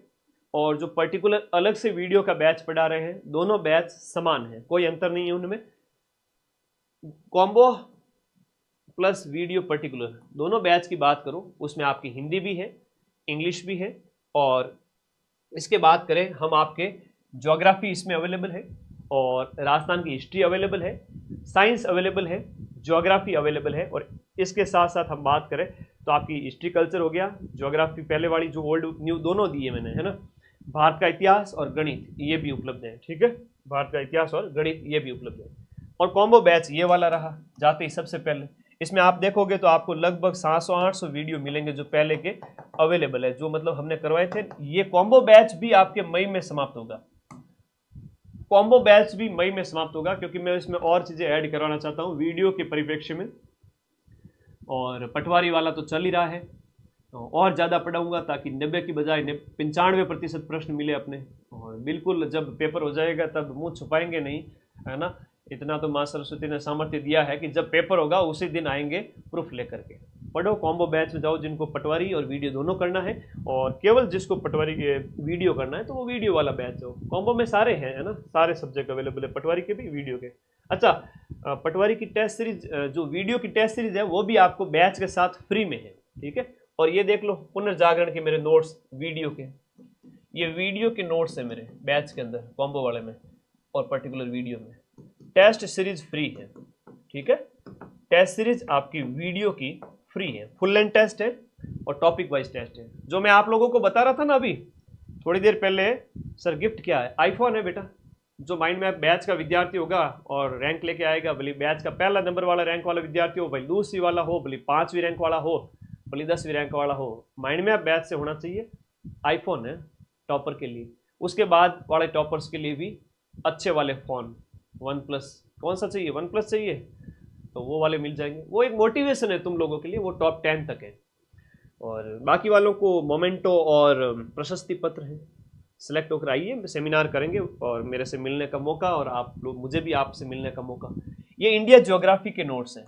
और जो पर्टिकुलर अलग से वीडियो का बैच पढ़ा रहे हैं, दोनों बैच समान है, कोई अंतर नहीं है उनमें। कॉम्बो प्लस वीडियो पर्टिकुलर दोनों बैच की बात करो, उसमें आपकी हिंदी भी है, इंग्लिश भी है, और इसके बात करें हम आपके ज्योग्राफी इसमें अवेलेबल है, और राजस्थान की हिस्ट्री अवेलेबल है, साइंस अवेलेबल है, ज्योग्राफी अवेलेबल है। और इसके साथ साथ हम बात करें तो आपकी हिस्ट्री कल्चर हो गया, ज्योग्राफी पहले वाली जो ओल्ड न्यू दोनों दी है मैंने, है ना। भारत का इतिहास और गणित ये भी उपलब्ध है, ठीक है, भारत का इतिहास और गणित ये भी उपलब्ध है। और कॉम्बो बैच ये वाला रहा जाते ही सबसे पहले, इसमें आप देखोगे तो आपको लगभग 700-800 वीडियो मिलेंगे जो पहले के अवेलेबल है, जो मतलब हमने करवाए थे। ये कॉम्बो बैच भी आपके मई में समाप्त होगा, कॉम्बो बैच भी मई में समाप्त होगा, क्योंकि मैं इसमें और चीज़ें ऐड करवाना चाहता हूँ वीडियो के परिप्रेक्ष्य में। और पटवारी वाला तो चल ही रहा है, तो और ज़्यादा पढ़ाऊँगा ताकि 90 की बजाय 95% प्रश्न मिले अपने। और बिल्कुल जब पेपर हो जाएगा तब मुंह छुपाएंगे नहीं, है ना। इतना तो माँ सरस्वती ने सामर्थ्य दिया है कि जब पेपर होगा उसी दिन आएंगे प्रूफ लेकर के। पढ़ो, कॉम्बो बैच में जाओ जिनको पटवारी और वीडियो दोनों करना है, और केवल जिसको पटवारी के वीडियो करना है तो वो वीडियो वाला बैच जाओ। कॉम्बो में सारे हैं, है ना, सारे सब्जेक्ट अवेलेबल है, पटवारी के भी वीडियो के। अच्छा, पटवारी की टेस्ट सीरीज, जो वीडियो की टेस्ट सीरीज है वो भी आपको बैच के साथ फ्री में है, ठीक है। और ये देख लो पुनर्जागरण के मेरे नोट्स वीडियो के, ये वीडियो के नोट्स है मेरे बैच के अंदर, कॉम्बो वाले में और पर्टिकुलर वीडियो में। टेस्ट सीरीज फ्री है, ठीक है। टेस्ट सीरीज आपकी वीडियो की फ्री है, फुल लेंथ टेस्ट है और टॉपिक वाइज टेस्ट है। जो मैं आप लोगों को बता रहा था ना अभी थोड़ी देर पहले, सर गिफ्ट क्या है, आईफोन है बेटा। जो माइंड मैप बैच का विद्यार्थी होगा और रैंक लेके आएगा, भले बैच का पहला नंबर वाला रैंक वाला विद्यार्थी हो, भले दूसरी वाला हो, भले 5वीं रैंक वाला हो, भले 10वीं रैंक वाला हो, माइंड मैप बैच से होना चाहिए। आईफोन है टॉपर के लिए, उसके बाद वाले टॉपर्स के लिए भी अच्छे वाले फ़ोन, OnePlus, कौन सा चाहिए, OnePlus चाहिए तो वो वाले मिल जाएंगे। वो एक मोटिवेशन है तुम लोगों के लिए, वो टॉप 10 तक है। और बाकी वालों को मोमेंटो और प्रशस्ति पत्र है। सेलेक्ट होकर आइए, सेमिनार करेंगे और मेरे से मिलने का मौका, और आप लोग मुझे भी आपसे मिलने का मौका। ये इंडिया ज्योग्राफी के नोट्स हैं,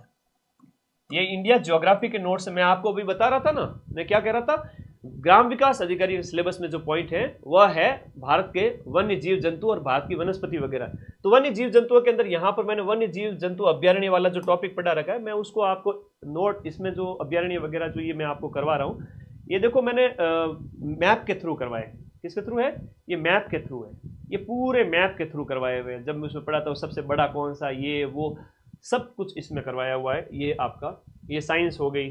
ये इंडिया ज्योग्राफी के नोट्स मैं आपको अभी बता रहा था ना, मैं क्या कह रहा था, ग्राम विकास अधिकारी सिलेबस में जो पॉइंट है वह है भारत के वन्य जीव जंतु और भारत की वनस्पति वगैरह। तो वन्य जीव जंतुओं के अंदर यहाँ पर मैंने वन्य जीव जंतु अभ्यारण्य वाला जो टॉपिक पढ़ा रखा है, मैं उसको आपको नोट, इसमें जो अभ्यारण्य वगैरह जो ये मैं आपको करवा रहा हूँ, ये देखो मैंने मैप के थ्रू करवाए। किसके थ्रू है, ये मैप के थ्रू है, ये पूरे मैप के थ्रू करवाए हुए हैं। जब मैं उसमें पढ़ा था सबसे बड़ा कौन सा, ये वो सब कुछ इसमें करवाया हुआ है। ये आपका, ये साइंस हो गई,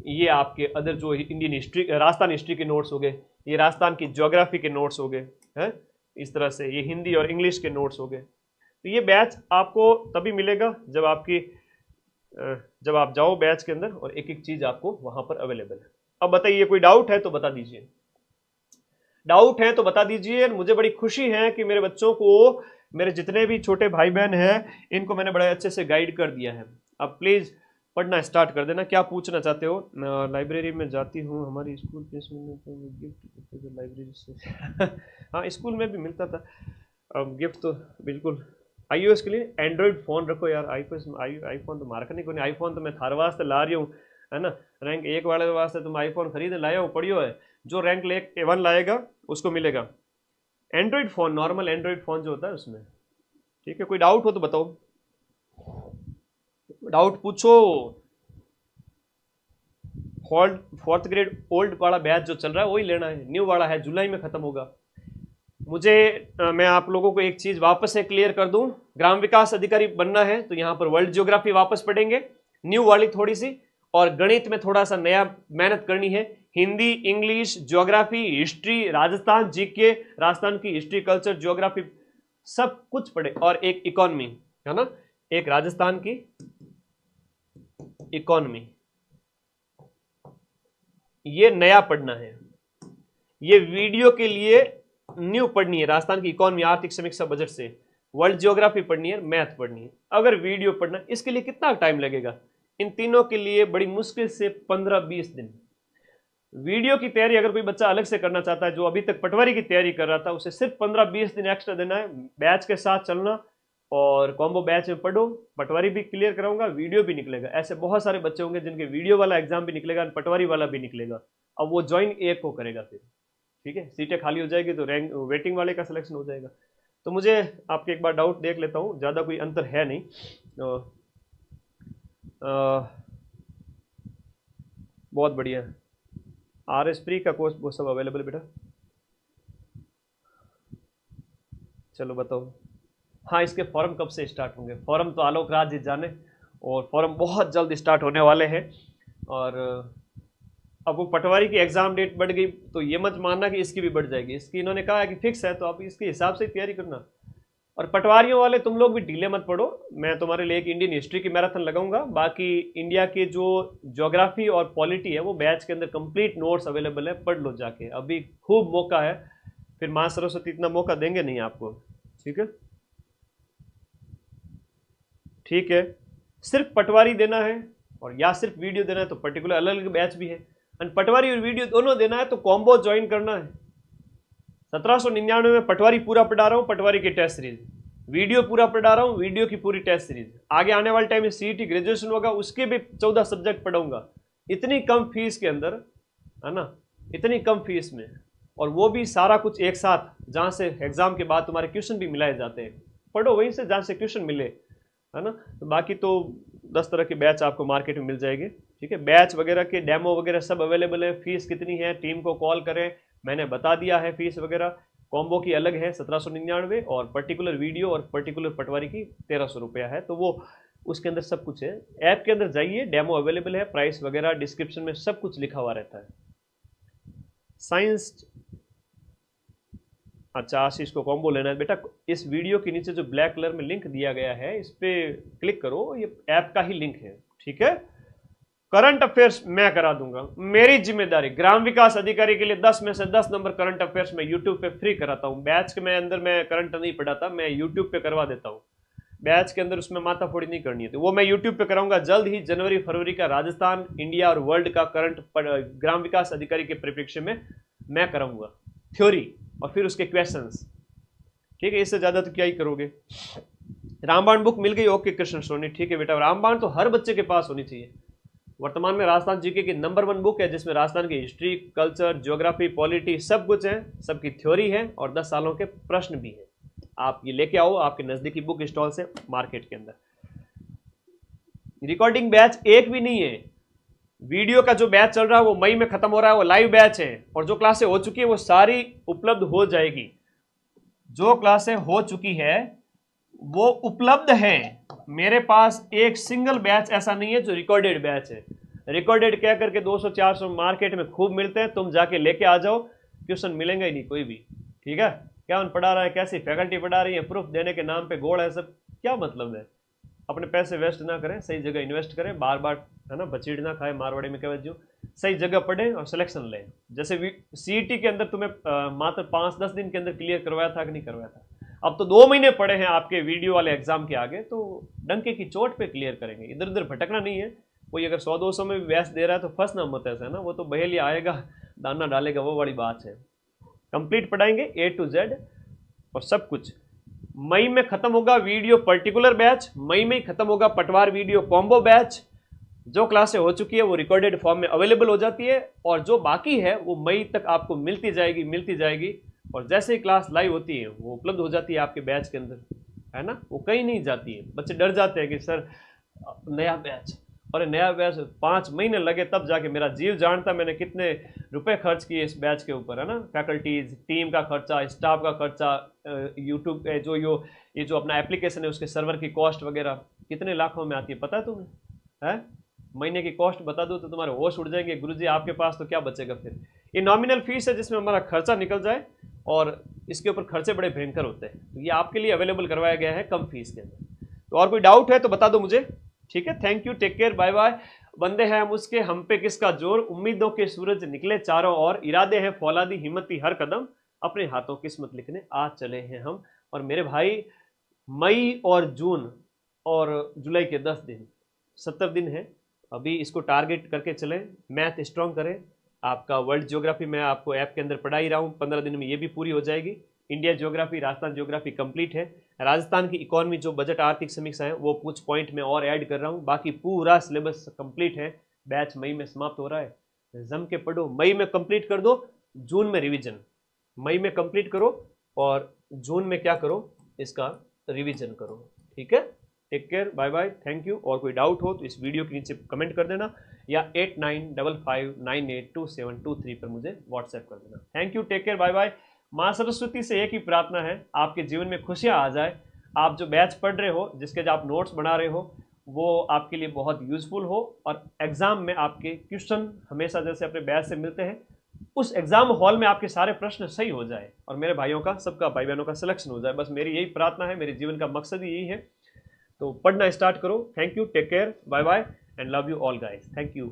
ये आपके अदर जो इंडियन हिस्ट्री, राजस्थान हिस्ट्री के नोट्स हो गए, ये राजस्थान की ज्योग्राफी के नोट्स हो गए हैं, इस तरह से ये हिंदी और इंग्लिश के नोट्स हो गए। तो ये बैच आपको तभी मिलेगा जब आपकी, जब आप जाओ बैच के अंदर और एक एक चीज़ आपको वहाँ पर अवेलेबल है। अब बताइए, कोई डाउट है तो बता दीजिए, डाउट है तो बता दीजिए। मुझे बड़ी खुशी है कि मेरे बच्चों को, मेरे जितने भी छोटे भाई बहन हैं, इनको मैंने बड़े अच्छे से गाइड कर दिया है। अब प्लीज़ पढ़ना स्टार्ट कर देना। क्या पूछना चाहते हो? लाइब्रेरी में जाती हूँ, हमारी स्कूल प्लेसमेंट में गिफ्ट लाइब्रेरी से हाँ, स्कूल में भी मिलता था। अब गिफ्ट तो बिल्कुल iOS के लिए एंड्रॉयड फ़ोन रखो यार। आईफोन तो मार्का नहीं, कोई आईफोन तो मैं थार वास्ते ला रही हूँ, है ना। रैंक 1 वाले वास्ते तुम आईफोन खरीद लाया हो, पढ़ियो है। जो रैंक 1 लाएगा उसको मिलेगा Android phone, normal Android phone जो होता है उसमें, ठीक है। कोई डाउट हो तो बताओ, डाउट पूछो। 4th ग्रेड ओल्ड वाला बैच जो चल रहा है वही लेना है, न्यू वाला है जुलाई में ख़त्म होगा। मुझे मैं आप लोगों को एक चीज़ वापस से क्लियर कर दूं, ग्राम विकास अधिकारी बनना है तो यहाँ पर वर्ल्ड ज्योग्राफी वापस पढ़ेंगे, न्यू वाली थोड़ी सी, और गणित में थोड़ा सा नया मेहनत करनी है। Hindi, English, geography, history, Rajasthan GK, Rajasthan की हिस्ट्री, कल्चर, ज्योग्राफी सब कुछ पढ़े, और एक इकोनॉमी, है ना, एक राजस्थान की इकोनॉमी, ये नया पढ़ना है। ये वीडियो के लिए न्यू पढ़नी है, राजस्थान की इकोनॉमी, आर्थिक समीक्षा, बजट से, वर्ल्ड ज्योग्राफी पढ़नी है, मैथ पढ़नी है। अगर वीडियो पढ़ना, इसके लिए कितना टाइम लगेगा? इन तीनों के लिए बड़ी मुश्किल से 15-20 दिन। वीडियो की तैयारी अगर कोई बच्चा अलग से करना चाहता है, जो अभी तक पटवारी की तैयारी कर रहा था, उसे सिर्फ 15-20 दिन एक्स्ट्रा देना है, बैच के साथ चलना, और कॉम्बो बैच में पढ़ो। पटवारी भी क्लियर कराऊंगा, वीडियो भी निकलेगा। ऐसे बहुत सारे बच्चे होंगे जिनके वीडियो वाला एग्जाम भी निकलेगा, पटवारी वाला भी निकलेगा। अब वो ज्वाइन एक को करेगा फिर, ठीक है। सीटें खाली हो जाएगी तो रैंक वेटिंग वाले का सिलेक्शन हो जाएगा। तो मुझे आपके एक बार डाउट देख लेता हूँ, ज़्यादा कोई अंतर है नहीं। बहुत बढ़िया। RS फ्री का कोर्स वो सब अवेलेबल है बेटा। चलो बताओ, हाँ, इसके फॉर्म कब से स्टार्ट होंगे? फॉर्म तो आलोक राज जी जाने, और फॉर्म बहुत जल्द स्टार्ट होने वाले हैं। और अब वो पटवारी की एग्ज़ाम डेट बढ़ गई तो ये मत मानना कि इसकी भी बढ़ जाएगी। इसकी इन्होंने कहा है कि फिक्स है, तो आप इसके हिसाब से तैयारी करना। और पटवारियों वाले तुम लोग भी ढीले मत पड़ो, मैं तुम्हारे लिए एक इंडियन हिस्ट्री की मैराथन लगाऊंगा। बाकी इंडिया के जो ज्योग्राफी और पॉलिटी है वो बैच के अंदर कंप्लीट नोट्स अवेलेबल है, पढ़ लो जाके, अभी खूब मौका है। फिर माँ सरस्वती इतना मौका देंगे नहीं आपको, ठीक है। ठीक है, सिर्फ पटवारी देना है और या सिर्फ वीडियो देना है तो पर्टिकुलर अलग अलग बैच भी है। और पटवारी और वीडियो दोनों देना है तो कॉम्बो ज्वाइन करना है। 1799 में पटवारी पूरा पढ़ा रहा हूँ, पटवारी की टेस्ट सीरीज वीडियो पूरा पढ़ा रहा हूँ, वीडियो की पूरी टेस्ट सीरीज। आगे आने वाले टाइम में सीईटी ग्रेजुएशन होगा, उसके भी 14 सब्जेक्ट पढ़ाऊंगा, इतनी कम फीस के अंदर, है ना, इतनी कम फीस में, और वो भी सारा कुछ एक साथ, जहाँ से एग्जाम के बाद तुम्हारे क्वेश्चन भी मिलाए जाते हैं। पढ़ो वहीं से जहाँ से क्वेश्चन मिले, है ना। तो बाकी तो 10 तरह के बैच आपको मार्केट में मिल जाएंगे, ठीक है। बैच वगैरह के डेमो वगैरह सब अवेलेबल है। फीस कितनी है, टीम को कॉल करें, मैंने बता दिया है फीस वगैरह। कॉम्बो की अलग है 1799, और पर्टिकुलर वीडियो और पर्टिकुलर पटवारी की 1300 रुपया है। तो वो उसके अंदर सब कुछ है। ऐप के अंदर जाइए, डेमो अवेलेबल है, प्राइस वगैरह डिस्क्रिप्शन में सब कुछ लिखा हुआ रहता है। साइंस, अच्छा आशीष को कॉम्बो लेना है बेटा, इस वीडियो के नीचे जो ब्लैक कलर में लिंक दिया गया है इस पे क्लिक करो, ये ऐप का ही लिंक है, ठीक है। करंट अफेयर्स मैं करा दूंगा, मेरी जिम्मेदारी। ग्राम विकास अधिकारी के लिए 10 में से 10 नंबर करंट अफेयर्स मैं यूट्यूब पे फ्री कराता हूँ। बैच के अंदर मैं करंट नहीं पढ़ाता, मैं यूट्यूब पे करवा देता हूँ। बैच के अंदर उसमें माथाफोड़ी नहीं करनी है, तो वो मैं यूट्यूब पे कराऊंगा जल्द ही। जनवरी फरवरी का राजस्थान, इंडिया और वर्ल्ड का करंट ग्राम विकास अधिकारी के परिप्रेक्ष्य में मैं कराऊंगा, थ्योरी और फिर उसके क्वेश्चंस, ठीक है। इससे ज्यादा तो क्या ही करोगे। रामबाण बुक मिल गई, ओके कृष्ण सोनी, ठीक है बेटा। रामबाण तो हर बच्चे के पास होनी चाहिए। वर्तमान में राजस्थान जीके की नंबर 1 बुक है, जिसमें राजस्थान की हिस्ट्री, कल्चर, ज्योग्राफी, पॉलिटी सब कुछ है, सबकी थ्योरी है और 10 सालों के प्रश्न भी है। आप ये लेके आओ आपके नजदीकी बुक स्टॉल से, मार्केट के अंदर। रिकॉर्डिंग बैच एक भी नहीं है। वीडियो का जो बैच चल रहा है वो मई में खत्म हो रहा है, वो लाइव बैच है। और जो क्लासें हो चुकी है वो सारी उपलब्ध हो जाएगी। जो क्लासें हो चुकी है वो उपलब्ध है। मेरे पास एक सिंगल बैच ऐसा नहीं है जो रिकॉर्डेड बैच है। रिकॉर्डेड क्या करके 200-400 मार्केट में खूब मिलते हैं, तुम जाके लेके आ जाओ, क्वेश्चन मिलेंगे ही नहीं कोई भी, ठीक है। क्या उन पढ़ा रहा है, कैसी फैकल्टी पढ़ा रही है, प्रूफ देने के नाम पे गोड़ है सब, क्या मतलब है। अपने पैसे वेस्ट ना करें, सही जगह इन्वेस्ट करें, बार बार, है ना, बचीड़ ना खाए, मारवाड़ी में कहते जो, सही जगह पढ़ें और सिलेक्शन लें। जैसे सीईटी के अंदर तुम्हें मात्र 5-10 दिन के अंदर क्लियर करवाया था कि नहीं करवाया था, अब तो 2 महीने पड़े हैं आपके वीडियो वाले एग्जाम के आगे, तो डंके की चोट पे क्लियर करेंगे। इधर उधर भटकना नहीं है। कोई अगर 100-200 में भी बैच दे रहा है तो फंसना मत ऐसा, है ना, वो तो बहेलिया आएगा दाना डालेगा, वो बड़ी बात है। कंप्लीट पढ़ाएंगे A to Z और सब कुछ। मई में खत्म होगा वीडियो पर्टिकुलर बैच, मई में ही खत्म होगा पटवार वीडियो कॉम्बो बैच। जो क्लासें हो चुकी है वो रिकॉर्डेड फॉर्म में अवेलेबल हो जाती है, और जो बाकी है वो मई तक आपको मिलती जाएगी। और जैसे ही क्लास लाइव होती है वो उपलब्ध हो जाती है आपके बैच के अंदर, है ना, वो कहीं नहीं जाती है। बच्चे डर जाते हैं कि सर नया बैच, और नया बैच 5 महीने लगे तब जाके, मेरा जीव जानता मैंने कितने रुपए खर्च किए इस बैच के ऊपर, है ना। फैकल्टीज, टीम का खर्चा, स्टाफ का खर्चा, यूट्यूब जो ये जो अपना एप्लीकेशन है उसके सर्वर की कॉस्ट वगैरह कितने लाखों में आती है, पता है तुम्हें, है। महीने की कॉस्ट बता दो तो तुम्हारे होश उड़ जाएंगे, गुरुजी आपके पास तो क्या बचेगा फिर। ये नॉमिनल फीस है जिसमें हमारा खर्चा निकल जाए, और इसके ऊपर खर्चे बड़े भयंकर होते हैं। तो ये आपके लिए अवेलेबल करवाया गया है कम फीस के अंदर। तो और कोई डाउट है तो बता दो मुझे, ठीक है। Thank you, take care, bye bye. बंदे हैं हम उसके, हम पे किसका जोर, उम्मीदों के सूरज निकले चारों ओर, इरादे हैं फौलादी, हिम्मती हर कदम, अपने हाथों किस्मत लिखने आज चले हैं हम। और मेरे भाई, मई और जून और जुलाई के 10 दिन, 70 दिन है अभी, इसको टारगेट करके चलें, मैथ स्ट्रॉन्ग करें। आपका वर्ल्ड ज्योग्राफी मैं आपको ऐप के अंदर पढ़ा ही रहा हूँ, 15 दिन में ये भी पूरी हो जाएगी। India geography, Rajasthan geography complete है। राजस्थान की इकोनॉमी जो बजट आर्थिक समीक्षा है वो कुछ पॉइंट में और ऐड कर रहा हूँ, बाकी पूरा सिलेबस कंप्लीट है। बैच मई में समाप्त हो रहा है, जम के पढ़ो, मई में कंप्लीट कर दो, जून में रिवीजन। मई में कंप्लीट करो और जून में क्या करो, इसका रिवीजन करो, ठीक है। Take care, bye bye, thank you. और कोई डाउट हो तो इस वीडियो के नीचे कमेंट कर देना, या 8955982723 पर मुझे व्हाट्सएप कर देना। Thank you, take care, bye bye. माँ सरस्वती से एक ही प्रार्थना है, आपके जीवन में खुशियाँ आ जाए। आप जो बैच पढ़ रहे हो, जिसके जो आप नोट्स बना रहे हो, वो आपके लिए बहुत यूजफुल हो, और एग्जाम में आपके क्वेश्चन हमेशा जैसे अपने बैच से मिलते हैं, उस एग्जाम हॉल में आपके सारे प्रश्न सही हो जाए, और मेरे भाइयों का, सबका भाई बहनों का सिलेक्शन हो जाए। बस मेरी यही प्रार्थना है, मेरे जीवन का मकसद ही यही है। तो पढ़ना स्टार्ट करो। Thank you, take care, bye bye, and love you all guys, thank you.